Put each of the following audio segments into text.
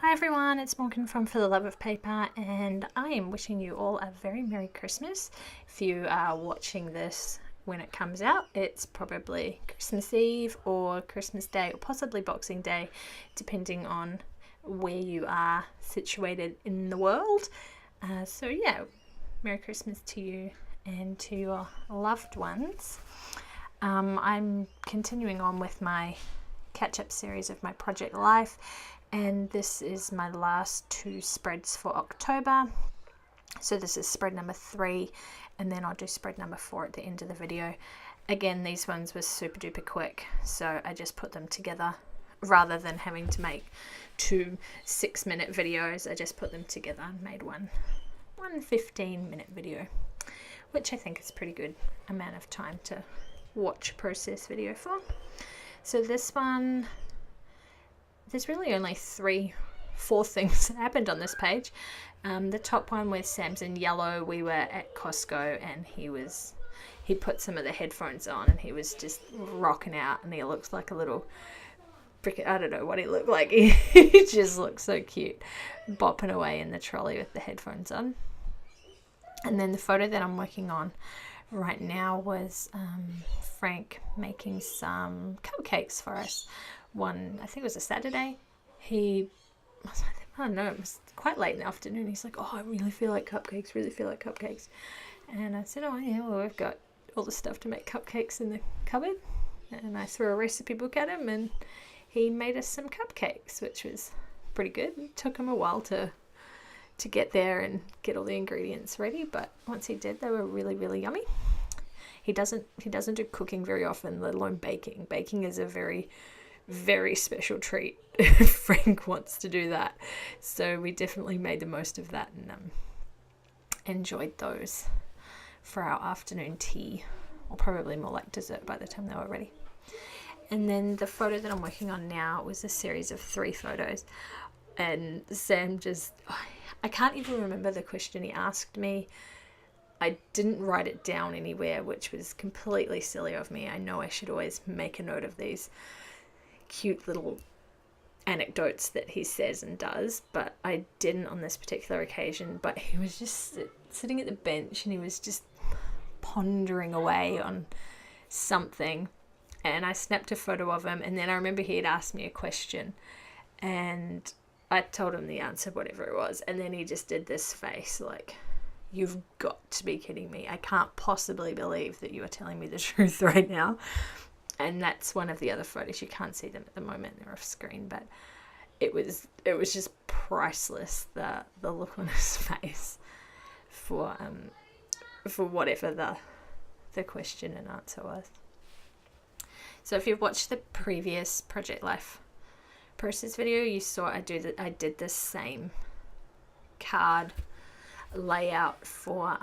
Hi everyone, it's Morgyn from For the Love of Paper, and I am wishing you all a very Merry Christmas. If you are watching this when it comes out, it's probably Christmas Eve or Christmas Day or possibly Boxing Day, depending on where you are situated in the world. So yeah, Merry Christmas to you and to your loved ones. I'm continuing on with my catch-up series of my project life, and this is my last two spreads for October. So this is spread number 3, and then I'll do spread number 4 at the end of the video. Again, these ones were super duper quick, so I just put them together rather than having to make 2 6-minute videos. I just put them together and made one 15-minute video, which I think is a pretty good amount of time to watch a process video for. So this one, there's really only 4 things that happened on this page. The top one where Sam's in yellow, we were at Costco and he put some of the headphones on and he was just rocking out, and he looks like a little I don't know what he looked like. He just looked so cute, bopping away in the trolley with the headphones on. And then the photo that I'm working on right now was Frank making some cupcakes for us. One, I think it was a Saturday. I don't know, it was quite late in the afternoon. He's like, oh, I really feel like cupcakes. And I said, oh yeah, well, we've got all the stuff to make cupcakes in the cupboard. And I threw a recipe book at him and he made us some cupcakes, which was pretty good. It took him a while to get there and get all the ingredients ready, but once he did, they were really, really yummy. He doesn't do cooking very often, let alone baking. Baking is a very, very special treat if Frank wants to do that. So we definitely made the most of that and enjoyed those for our afternoon tea, or probably more like dessert by the time they were ready. And then the photo that I'm working on now was a series of 3 photos, and Sam I can't even remember the question he asked me. I didn't write it down anywhere, which was completely silly of me. I know I should always make a note of these cute little anecdotes that he says and does, but I didn't on this particular occasion. But he was just sitting at the bench and he was just pondering away on something, and I snapped a photo of him, and then I remember he had asked me a question and I told him the answer, whatever it was, and then he just did this face like, you've got to be kidding me. I can't possibly believe that you are telling me the truth right now. And that's one of the other photos. You can't see them at the moment, they're off screen, but it was just priceless, the look on his face for whatever the question and answer was. So if you've watched the previous Project Life process video, you saw I did the same card layout for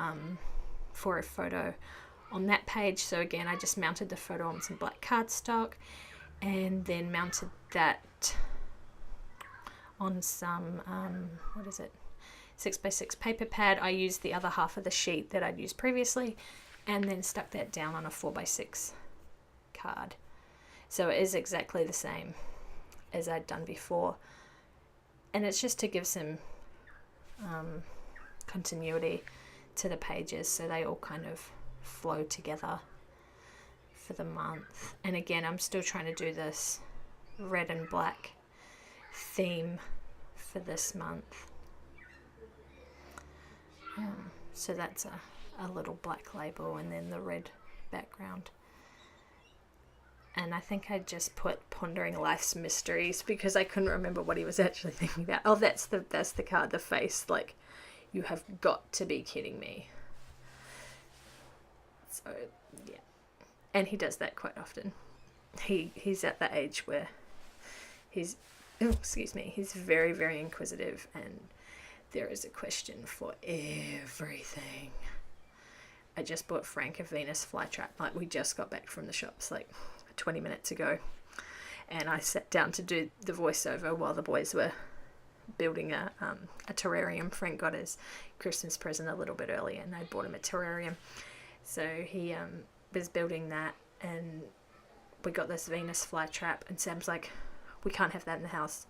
a photo on that page. So again, I just mounted the photo on some black cardstock and then mounted that on some 6x6 paper pad. I used the other half of the sheet that I'd used previously and then stuck that down on a 4x6 card. So it is exactly the same as I'd done before, and it's just to give some continuity to the pages so they all kind of flow together for the month. And again, I'm still trying to do this red and black theme for this month. So that's a little black label and then the red background. And I think I just put Pondering Life's Mysteries because I couldn't remember what he was actually thinking about. Oh, that's the card, the face, like, you have got to be kidding me. So, yeah. And he does that quite often. He's at the age where he's very, very inquisitive, and there is a question for everything. I just bought Frank a Venus flytrap. Like, we just got back from the shops, like 20 minutes ago, and I sat down to do the voiceover while the boys were building a terrarium. Frank got his Christmas present a little bit earlier and I bought him a terrarium, so he was building that, and we got this Venus flytrap, and Sam's like, we can't have that in the house.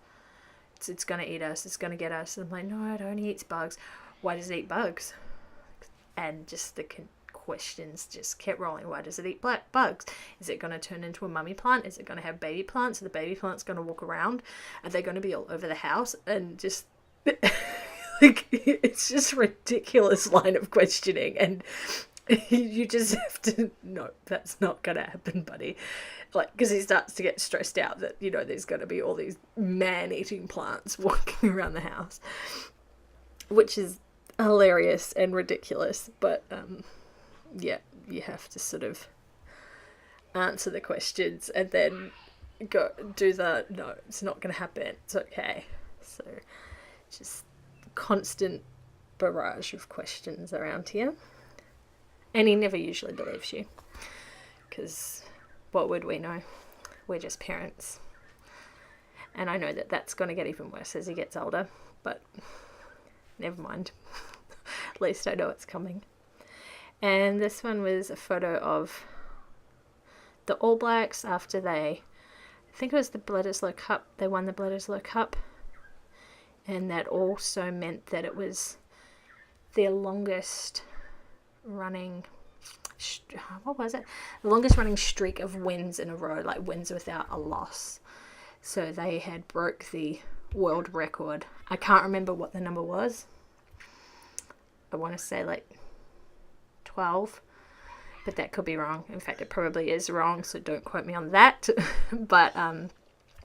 it's going to eat us, it's going to get us. And I'm like, no, it only eats bugs. Why does it eat bugs? And just the questions just kept rolling. Why does it eat bugs? Is it going to turn into a mummy plant? Is it going to have baby plants? Are the baby plants going to walk around? Are they going to be all over the house? And just like, it's just ridiculous line of questioning, and you just have to, no, that's not going to happen, buddy. Like, because he starts to get stressed out that, you know, there's going to be all these man-eating plants walking around the house, which is hilarious and ridiculous. But yeah, you have to sort of answer the questions and then go do the, no, it's not going to happen, it's okay. So just constant barrage of questions around here. And he never usually believes you, because what would we know? We're just parents. And I know that that's going to get even worse as he gets older, but never mind. At least I know it's coming. And this one was a photo of the All Blacks after I think it was the Bledisloe Cup. They won the Bledisloe Cup. And that also meant that it was their longest running, what was it? The longest running streak of wins in a row, like wins without a loss. So they had broke the world record. I can't remember what the number was. I want to say like 12, but that could be wrong. In fact, it probably is wrong, so don't quote me on that. But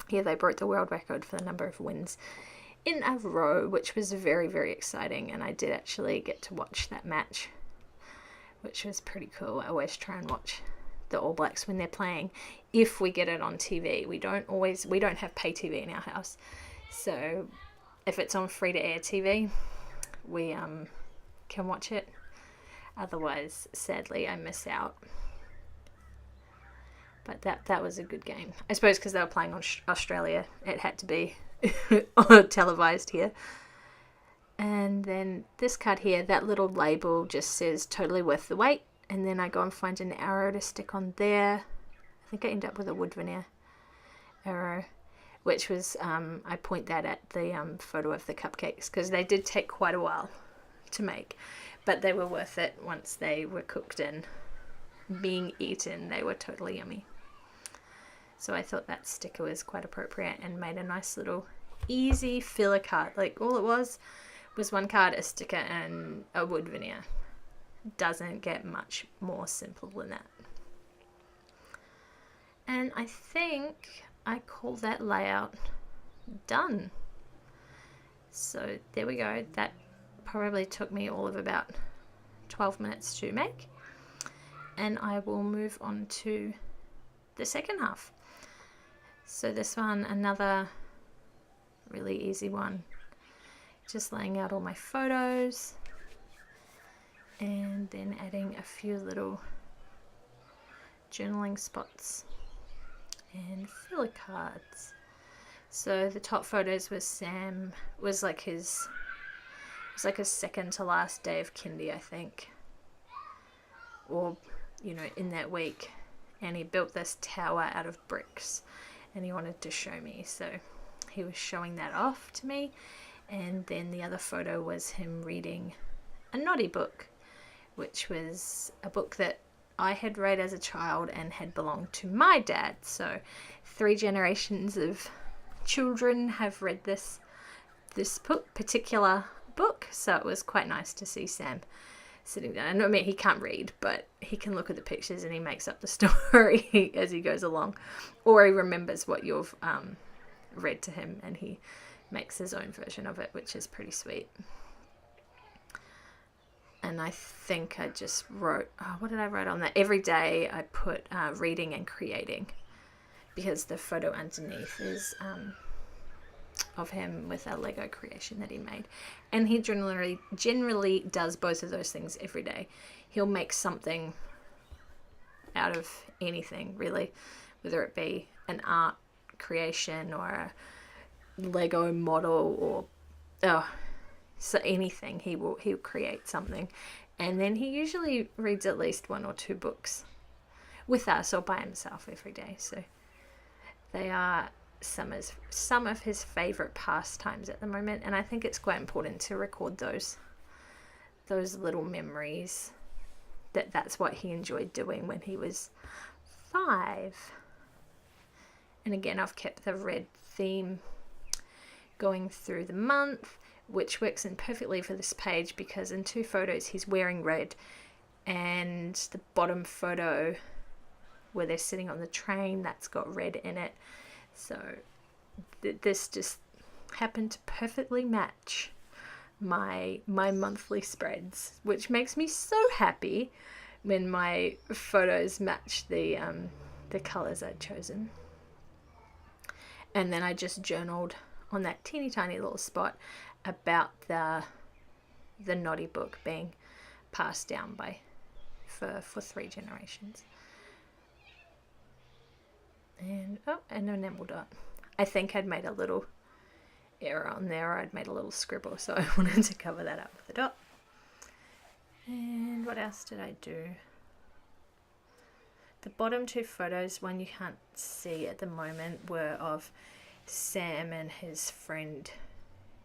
yeah, they broke the world record for the number of wins in a row, which was very, very exciting. And I did actually get to watch that match, which was pretty cool. I always try and watch the All Blacks when they're playing, if we get it on TV. We don't have pay TV in our house, so if it's on free to air TV, we can watch it. Otherwise, sadly, I miss out. But that was a good game. I suppose because they were playing on Australia, it had to be televised here. And then this card here, that little label just says totally worth the wait. And then I go and find an arrow to stick on there. I think I end up with a wood veneer arrow, which was, I point that at the photo of the cupcakes, because they did take quite a while to make, but they were worth it once they were cooked and being eaten. They were totally yummy. So I thought that sticker was quite appropriate and made a nice little easy filler card. Like, all it was one card, a sticker, and a wood veneer. Doesn't get much more simple than that. And I think I call that layout done. So there we go. That probably took me all of about 12 minutes to make. And I will move on to the second half. So this one, another really easy one. Just laying out all my photos and then adding a few little journaling spots and filler cards. So the top photos was Sam, was like his second to last day of kindy, I think, or, you know, in that week. And he built this tower out of bricks and he wanted to show me, so he was showing that off to me. And then the other photo was him reading a naughty book, which was a book that I had read as a child and had belonged to my dad. So 3 generations of children have read this particular book. So it was quite nice to see Sam sitting down. I mean, he can't read, but he can look at the pictures and he makes up the story as he goes along, or he remembers what you've read to him and he makes his own version of it, which is pretty sweet. And I think I just wrote, what did I write on that? Every day I put reading and creating, because the photo underneath is of him with a Lego creation that he made. And he generally does both of those things every day. He'll make something out of anything, really, whether it be an art creation or a Lego model or so anything. He'll create something, and then he usually reads at least 1 or 2 books with us or by himself every day. So they are some of his favorite pastimes at the moment, and I think it's quite important to record those little memories, that's what he enjoyed doing when he was 5. And again, I've kept the red theme going through the month, which works in perfectly for this page because in 2 photos he's wearing red, and the bottom photo where they're sitting on the train, that's got red in it. So this just happened to perfectly match my monthly spreads, which makes me so happy when my photos match the colors I'd chosen. And then I just journaled on that teeny tiny little spot about the Noddy book being passed down for 3 generations. And an enamel dot. I think I'd made a little error on there, or I'd made a little scribble, so I wanted to cover that up with a dot. And what else did I do? The bottom 2 photos, one you can't see at the moment, were of Sam and his friend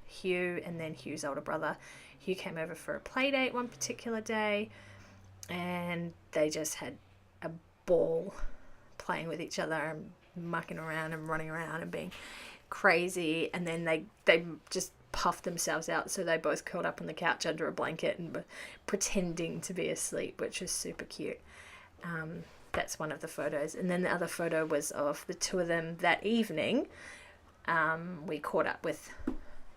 Hugh, and then Hugh's older brother. Hugh came over for a play date one particular day, and they just had a ball playing with each other and mucking around and running around and being crazy. And then they just puffed themselves out, so they both curled up on the couch under a blanket and were pretending to be asleep, which was super cute. That's one of the photos. And then the other photo was of the 2 of them that evening. We caught up with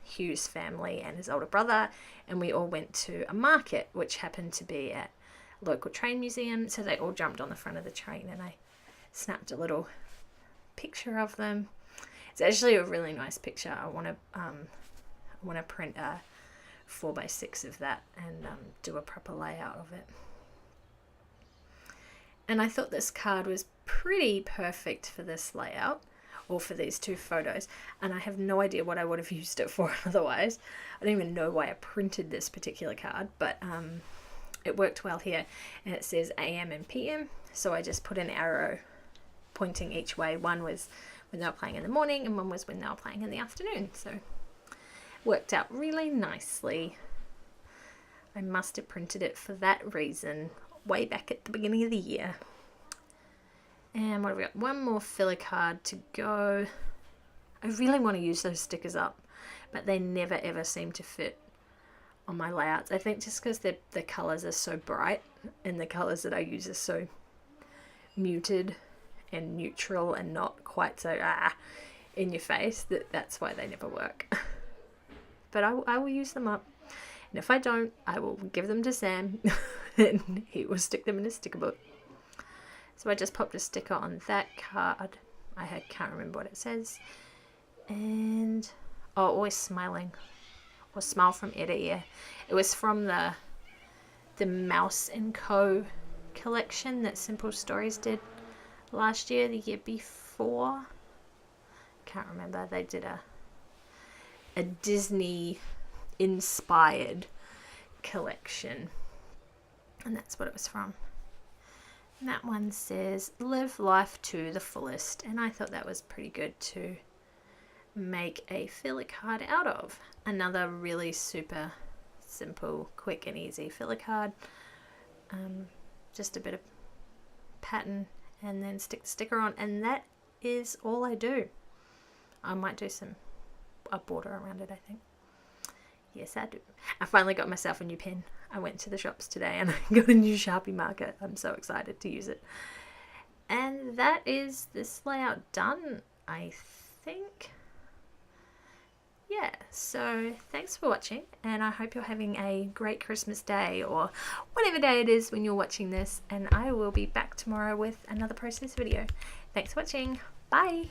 Hugh's family and his older brother, and we all went to a market which happened to be at a local train museum, so they all jumped on the front of the train, and I snapped a little picture of them. It's actually a really nice picture. I want to print a 4x6 of that and do a proper layout of it. And I thought this card was pretty perfect for this layout, or for these 2 photos, and I have no idea what I would have used it for otherwise. I don't even know why I printed this particular card, but it worked well here, and it says AM and PM, so I just put an arrow pointing each way. One was when they were playing in the morning, and one was when they were playing in the afternoon, so it worked out really nicely. I must have printed it for that reason way back at the beginning of the year. And what have we got? One more filler card to go. I really want to use those stickers up, but they never ever seem to fit on my layouts. I think just because the colours are so bright, and the colours that I use are so muted and neutral and not quite so in your face, that's why they never work. But I will use them up, and if I don't, I will give them to Sam and he will stick them in a sticker book. So I just popped a sticker on that card. I can't remember what it says. And always smiling, or smile from ear to ear. It was from the Mouse & Co collection that Simple Stories did last year, the year before. Can't remember. They did a Disney inspired collection, and that's what it was from. And that one says live life to the fullest, and I thought that was pretty good to make a filler card out of. Another really super simple, quick and easy filler card. Just a bit of pattern and then stick the sticker on, and that is all I do. I might do a border around it, I think. Yes, I do. I finally got myself a new pen. I went to the shops today and I got a new Sharpie marker. I'm so excited to use it. And that is this layout done, I think. Yeah, so thanks for watching, and I hope you're having a great Christmas day, or whatever day it is when you're watching this, and I will be back tomorrow with another process video. Thanks for watching. Bye!